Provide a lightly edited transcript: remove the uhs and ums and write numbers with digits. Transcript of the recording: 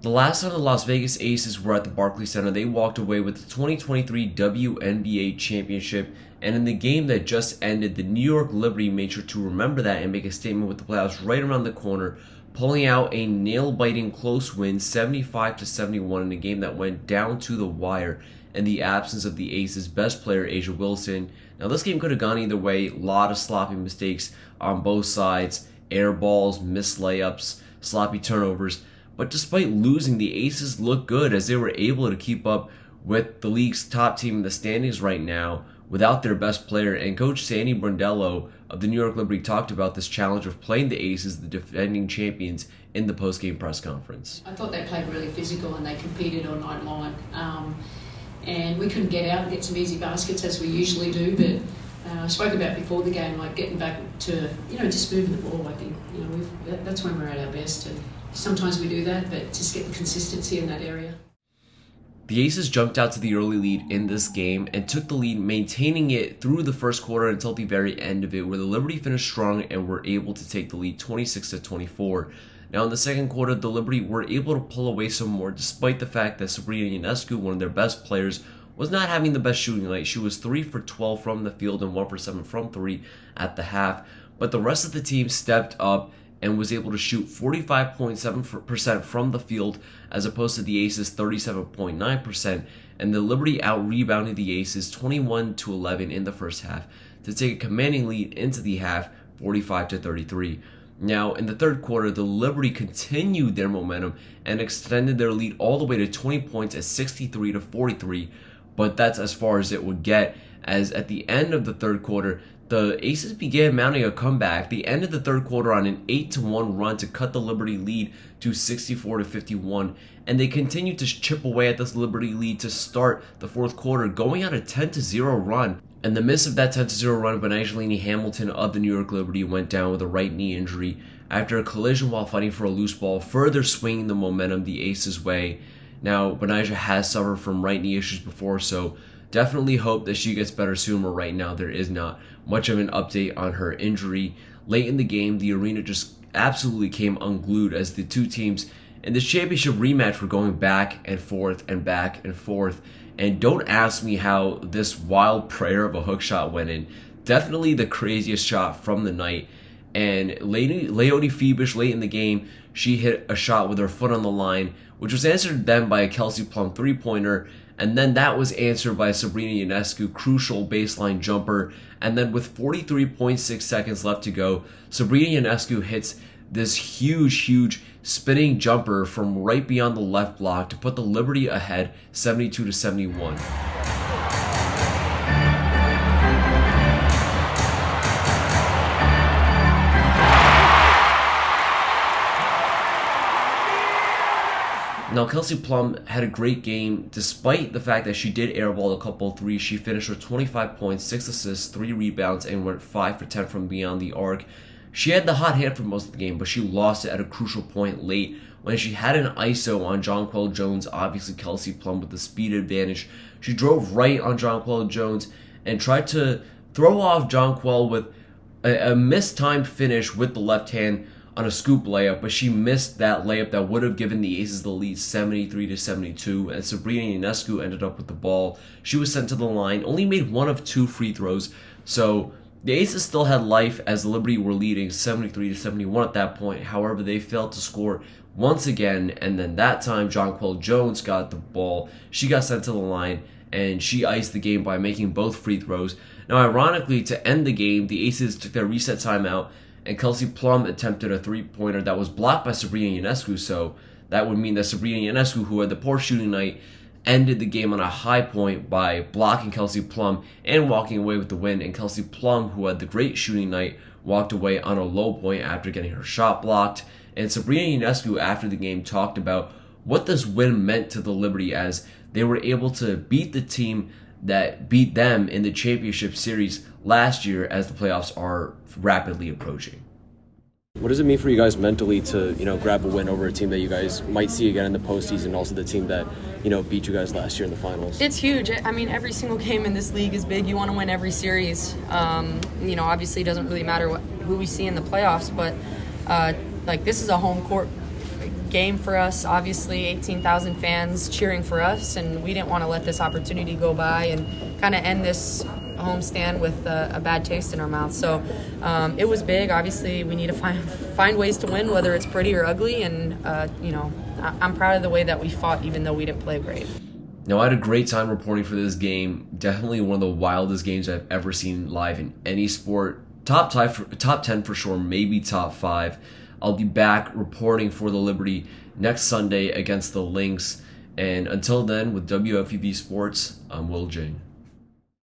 The last time the Las Vegas Aces were at the Barclays Center, they walked away with the 2023 WNBA Championship, and in the game that just ended, the New York Liberty made sure to remember that and make a statement with the playoffs right around the corner, pulling out a nail-biting close win 75-71 in a game that went down to the wire in the absence of the Aces' best player, A'ja Wilson. Now this game could have gone either way, a lot of sloppy mistakes on both sides, air balls, missed layups, sloppy turnovers. But despite losing, the Aces look good as they were able to keep up with the league's top team in the standings right now without their best player. And Coach Sandy Brondello of the New York Liberty talked about this challenge of playing the Aces, the defending champions, in the post-game press conference. I thought they played really physical and they competed all night long. And we couldn't get out and get some easy baskets as we usually do, but I spoke about before the game, like getting back to, just moving the ball. I think, that's when we're at our best. And sometimes we do that, but just get the consistency in that area. The Aces jumped out to the early lead in this game and took the lead, maintaining it through the first quarter until the very end of it, where the Liberty finished strong and were able to take the lead 26-24. Now in the second quarter, the Liberty were able to pull away some more, despite the fact that Sabrina Ionescu, one of their best players, was not having the best shooting night. She was 3 for 12 from the field and 1 for 7 from 3 at the half, but the rest of the team stepped up and was able to shoot 45.7% from the field as opposed to the Aces' 37.9%, and the Liberty out-rebounded the Aces 21-11 in the first half to take a commanding lead into the half, 45-33. Now, in the third quarter, the Liberty continued their momentum and extended their lead all the way to 20 points at 63-43, but that's as far as it would get, as at the end of the third quarter, the Aces began mounting a comeback. They ended the third quarter on an 8-1 run to cut the Liberty lead to 64-51, and they continued to chip away at this Liberty lead to start the fourth quarter, going on a 10-0 run. In the midst of that 10-0 run, Betnijah Hamilton of the New York Liberty went down with a right knee injury after a collision while fighting for a loose ball, further swinging the momentum the Aces' way. Now, Betnijah has suffered from right knee issues before, so definitely hope that she gets better soon, but right now there is not much of an update on her injury. Late in the game, the arena just absolutely came unglued as the two teams in this championship rematch were going back and forth and back and forth. And don't ask me how this wild prayer of a hook shot went in. Definitely the craziest shot from the night. And Leonie Phoebish, late in the game, she hit a shot with her foot on the line, which was answered then by a Kelsey Plum three-pointer, and then that was answered by a Sabrina Ionescu crucial baseline jumper, and then with 43.6 seconds left to go, Sabrina Ionescu hits this huge spinning jumper from right beyond the left block to put the Liberty ahead 72-71. Now, Kelsey Plum had a great game despite the fact that she did airball a couple of threes. She finished with 25 points, 6 assists, 3 rebounds, and went 5 for 10 from beyond the arc. She had the hot hand for most of the game, but she lost it at a crucial point late when she had an ISO on Jonquel Jones. Obviously, Kelsey Plum with the speed advantage. She drove right on Jonquel Jones and tried to throw off Jonquel with a mistimed finish with the left hand on a scoop layup, but she missed that layup that would have given the Aces the lead 73-72, and Sabrina Ionescu ended up with the ball. She was sent to the line, only made 1 of 2 free throws, so the Aces still had life as the Liberty were leading 73-71 at that point. However, they failed to score once again, and then that time Jonquel Jones got the ball. She got sent to the line, and she iced the game by making both free throws. Now, ironically, to end the game, the Aces took their reset timeout, and Kelsey Plum attempted a three-pointer that was blocked by Sabrina Ionescu, so that would mean that Sabrina Ionescu, who had the poor shooting night, ended the game on a high point by blocking Kelsey Plum and walking away with the win, and Kelsey Plum, who had the great shooting night, walked away on a low point after getting her shot blocked. And Sabrina Ionescu, after the game, talked about what this win meant to the Liberty as they were able to beat the team that beat them in the championship series last year as the playoffs are rapidly approaching. What does it mean for you guys mentally to, grab a win over a team that you guys might see again in the postseason, also the team that, beat you guys last year in the finals? It's huge. I mean, every single game in this league is big. You want to win every series. Obviously it doesn't really matter who we see in the playoffs, but this is a home court game for us. Obviously, 18,000 fans cheering for us, and we didn't want to let this opportunity go by and kind of end this homestand with a bad taste in our mouth. So it was big. Obviously, we need to find ways to win, whether it's pretty or ugly. And I'm proud of the way that we fought, even though we didn't play great. Now, I had a great time reporting for this game. Definitely one of the wildest games I've ever seen live in any sport. Top 10 for sure, maybe top 5. I'll be back reporting for the Liberty next Sunday against the Lynx. And until then, with WFUV Sports, I'm Will Jane.